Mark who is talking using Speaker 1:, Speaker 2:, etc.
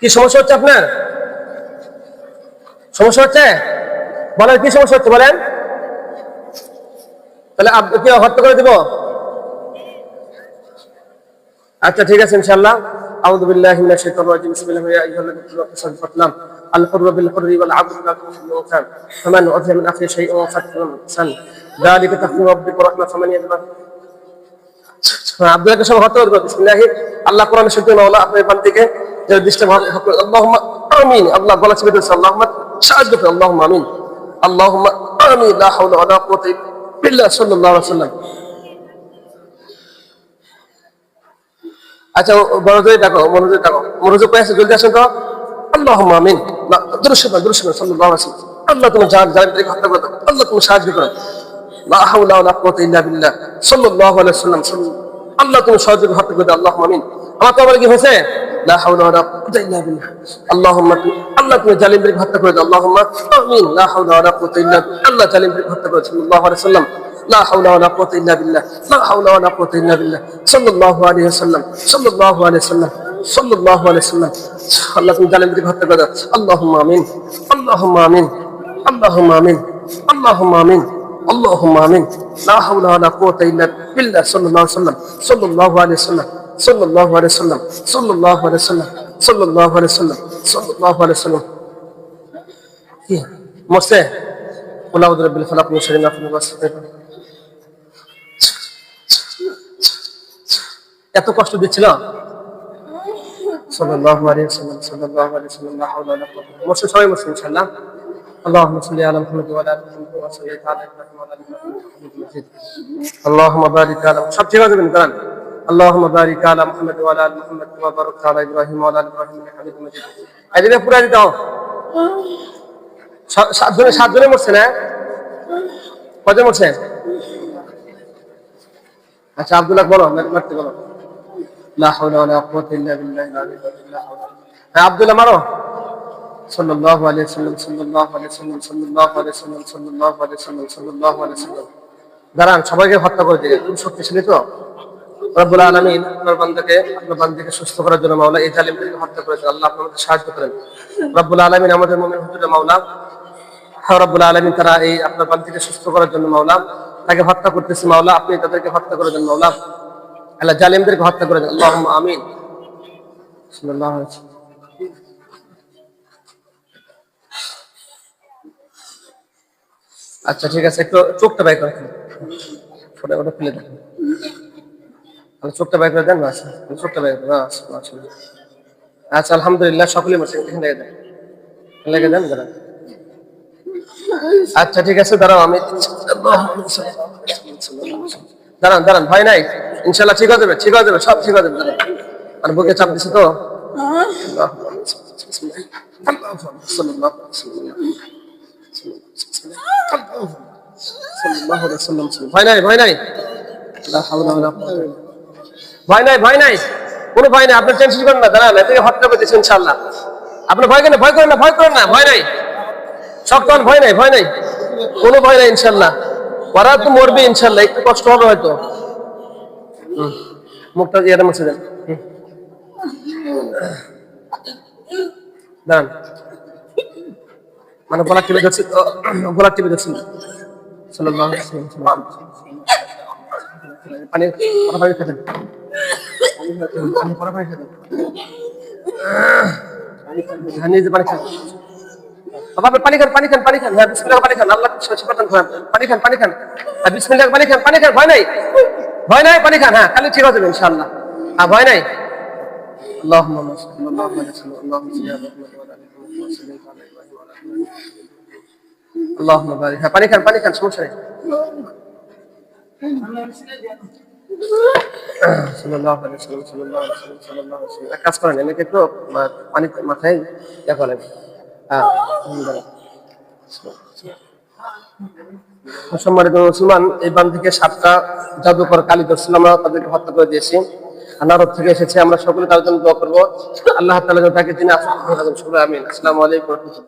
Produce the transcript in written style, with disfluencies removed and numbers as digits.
Speaker 1: কি সমস্যা হচ্ছে আপনার? সমস্যা হচ্ছে? বলেন কি সমস্যা হচ্ছে বলেন। তাহলে কি হত্যা করে দিব? আচ্ছা ঠিক আছে ইনশাআল্লাহ। আউযু বিল্লাহি মিনাশ শাইতানির রাজিম। বিসমিল্লাহি ইয়া আইয়ুহাল্লাযীনা আমানু ফাতলাম আল হুররা বিল হুররি ওয়াল 'abdu bil 'abdi ওয়াল ফামান উযিয়া মিন আখি শাই'un ফাতলাম যালিকা তাখমীরু রাব্বিকা রাহমা ফামান ইয়াদবা। আব্দুল্লাহকে সব হত্যা করবে। বিসমিল্লাহি আল্লাহ কোরআনের শক্তি মাওলা আপনার বান্দাকে যে দৃষ্টি আল্লাহুম্মা আমিন। আল্লাহ বলা ছিল আল্লাহুম্মা সাহায্য করো। আল্লাহুম্মা আমিন। আল্লাহুম্মা আমিন। লা হাওলা ওয়ালা কুওয়াতা ইল্লা বিল্লাহ সাল্লাল্লাহু আলাইহি ওয়াসাল্লাম। আচ্ছা মনোযোগ দেখো, মনোযোগ দেখো, মনোযোগ পেয়ে আছে, জলদি আসেন তো। আল্লাহুম্মা আমিন। দুরূদ সাল্লাল্লাহু আলাইহি ওয়াসাল্লাম। আল্লাহ তুমি জালিমদেরকে হত্যা করো। আল্লাহ তুমি সাহায্য করো। লা হাওলা ওয়ালা কুওয়াতা ইল্লা বিল্লাহ সাল্লাল্লাহু আলাইহি ওয়াসাল্লাম। আল্লাহ তুমি সহযোগী হত্যা করে দাও। আল্লাহুম্মা আমিন। আমার তো আবার কি হয়েছে? লা হাওলা ওয়ালা কুওয়াতা ইল্লা বিল্লাহ। আল্লাহুম্মা আল্লাহ তুমি জালিমদেরকে হত্যা করে দাও। আল্লাহুম্মা আমিন। লা হাওলা ওয়ালা কুওয়াতা ইল্লা বিল্লাহ। আল্লাহ জালিমদেরকে হত্যা করে সাল্লাল্লাহু আলাইহি ওয়াসাল্লাম। লা হাওলা ওয়ালা কুওয়াতা ইল্লা বিল্লাহ। লা হাওলা ওয়ালা কুওয়াতা ইল্লা বিল্লাহ সাল্লাল্লাহু আলাইহি ওয়াসাল্লাম। সাল্লাল্লাহু আলাইহি ওয়াসাল্লাম। সাল্লাল্লাহু আলাইহি ওয়াসাল্লাম। আল্লাহ তুমি জালিমদেরকে হত্যা করে দাও। আল্লাহুম্মা আমিন। আল্লাহুম্মা আমিন। আল্লাহুম্মা আমিন। আল্লাহুম্মা আমিন। اللهم آمين. لا حول ولا قوة إلا بالله صلى الله عليه وسلم. صلى الله عليه وسلم. صلى الله عليه وسلم. صلى الله عليه وسلم. صلى الله عليه وسلم. صلى الله عليه وسلم. মরছে? قل أعوذ برب الفلق من شر ما خلق. এত কষ্ট দিচ্ছিল সাল্লাল্লাহু আলাইহি ওয়াসাল্লাম। সাল্লাল্লাহু আলাইহি ওয়াসাল্লাম। লা হাওলা ওয়ালা কুওয়াতা। মরছে, সবাই মরছে ইনশাআল্লাহ। اللهم صل على محمد وعلى ال محمد وصل على ابراهيم وعلى ال ابراهيم. اللهم بارك على সব ঠিক আছে কিন্তু কারণ اللهم بارك على محمد وعلى ال محمد كما باركت على ابراهيم وعلى ال ابراهيم انك حميد مجيد. আইডিটা পুরো দিতে সাতজনে মরছে না? কয়জন মরছে? আচ্ছা আব্দুল্লাহ বলো, মারতে বলো। লা হাওলা ওয়ালা কুওয়াতা ইল্লা বিল্লাহিল আলিয়্যিল আযীম। লা হাওলা। হ্যাঁ আব্দুল্লাহ মারো। সাল্লাল্লাহু আলাইহি ওয়াসাল্লাম। সাল্লাল্লাহু আলাইহি ওয়াসাল্লাম। সাল্লাল্লাহু আলাইহি ওয়াসাল্লাম। সাল্লাল্লাহু আলাইহি ওয়াসাল্লাম। সাল্লাল্লাহু আলাইহি ওয়াসাল্লাম। দাঁড়ান, সবাইকে হত্যা করে দিলেন। তুমি শক্তিশালী তো। রব্বুল আলামিন আপনার বান্দাকে সুস্থ করার জন্য মাওলা এই জালিমদেরকে হত্যা করেছেন। আল্লাহ আপনাদের সাহায্য করেন। রব্বুল আলামিন আমাদের মুমিন হুজুরের মাওলা। হ্যাঁ রব্বুল আলামিন তারা এই আপনার বান্দাকে সুস্থ করার জন্য মাওলা তাকে হত্যা করতেছে। মাওলা আপনি তাদেরকে হত্যা করে দেন। মাওলা আল্লাহ জালিমদেরকে হত্যা করে দেন। আল্লাহুম্মা আমিন। সাল্লাল্লাহু আলাইহি ওয়াসাল্লাম। আচ্ছা ঠিক আছে, একটু চোখটা বাই করে ফোটা ওটা খুলে দেন। চোখটা বাই করে দেন। আচ্ছা চোখটা বাই করে আচ্ছা আলহামদুলিল্লাহ সকলে মরছে। এখানে লেগে দেন, লেগে দেন দাঁড়ান। আচ্ছা ঠিক আছে দাঁড়াও, আমি দাঁড়ান দাঁড়ান, ভয় নাই, ইনশাল্লাহ ঠিক হয়ে যাবে, ঠিক হয়ে যাবে, সব ঠিক হয়ে যাবে। দাঁড়ান, আর বুকে চাপ দিছে তো। ভয় নাই, ভয় নাই, ভয় নাই, ভয় নাই, কোনো ভয় নাই, আপনার টেনশন করেন না। দাঁড়ান, এদিকে হত্যা করতেছে ইনশাআল্লাহ। আপনি ভয় করেন না, ভয় করেন না, ভয় করেন না, ভয় নাই, সব তখন ভয় নাই, ভয় নাই, কোনো ভয় নাই ইনশাআল্লাহ। ওরা তো মরবে ইনশাআল্লাহ, একটু কষ্ট হবে হয়তো। মুখটা ইয়েটা মুছে দেন। দাঁড়ান, মানে গলা টিপে ধরছি, গলা টিপে ধরছি। পানি পানি খেতেন, পানি খেতেন, নিজে পানি খান, পানি খান, পানি খান, পানি খান, হ্যাঁ বিসমিল্লাহ পানি খান, আল্লাহ পানি খান, পানি খান, হ্যাঁ বিসমিল্লাহ পানি খান, পানি খান, ভয় নাই, ভয় নাই, পানি খান, হ্যাঁ খালি ঠিক হয়ে যাবে ইনশাআল্লাহ, হ্যাঁ ভয় নাই। আল্লাহুম্মা সাল্লাল্লাহু আলাইহি ওয়াসাল্লাম। আল্লাহুম্মা সাল্লি আলা মুহাম্মাদ ওয়া আলা আলি মুহাম্মাদ ওয়া সাল্লিম আলা ইব্রাহিম ওয়া আলা আলি ইব্রাহিম। আল্লাহুম্মা বারিক, হ্যাঁ পানি খান, পানি খান, সমস্যা নেই। সাল্লাল্লাহু আলাইহি ওয়াসাল্লাম, সাল্লাল্লাহু আলাইহি ওয়াসাল্লাম, সাল্লাল্লাহু আলাইহি ওয়াসাল্লাম। এক কাজ করেন, এনেকে একটু পানি মাথায় ইয়া করেন। হ্যাঁ সম্মানিত মুসলমান, এই বান থেকে 7টা জাদুকর কালীদর ছিল, আমরা তাদেরকে হত্যা করে দিয়েছি। নারদ থেকে এসেছে, আমরা সকলে তার জন্য দোয়া করবো। আল্লাহ তাআলা তাকে তিনি আফিয়ত দান করেন। আমিন। আসসালামু আলাইকুম ওয়া রাহমাতুল্লাহ।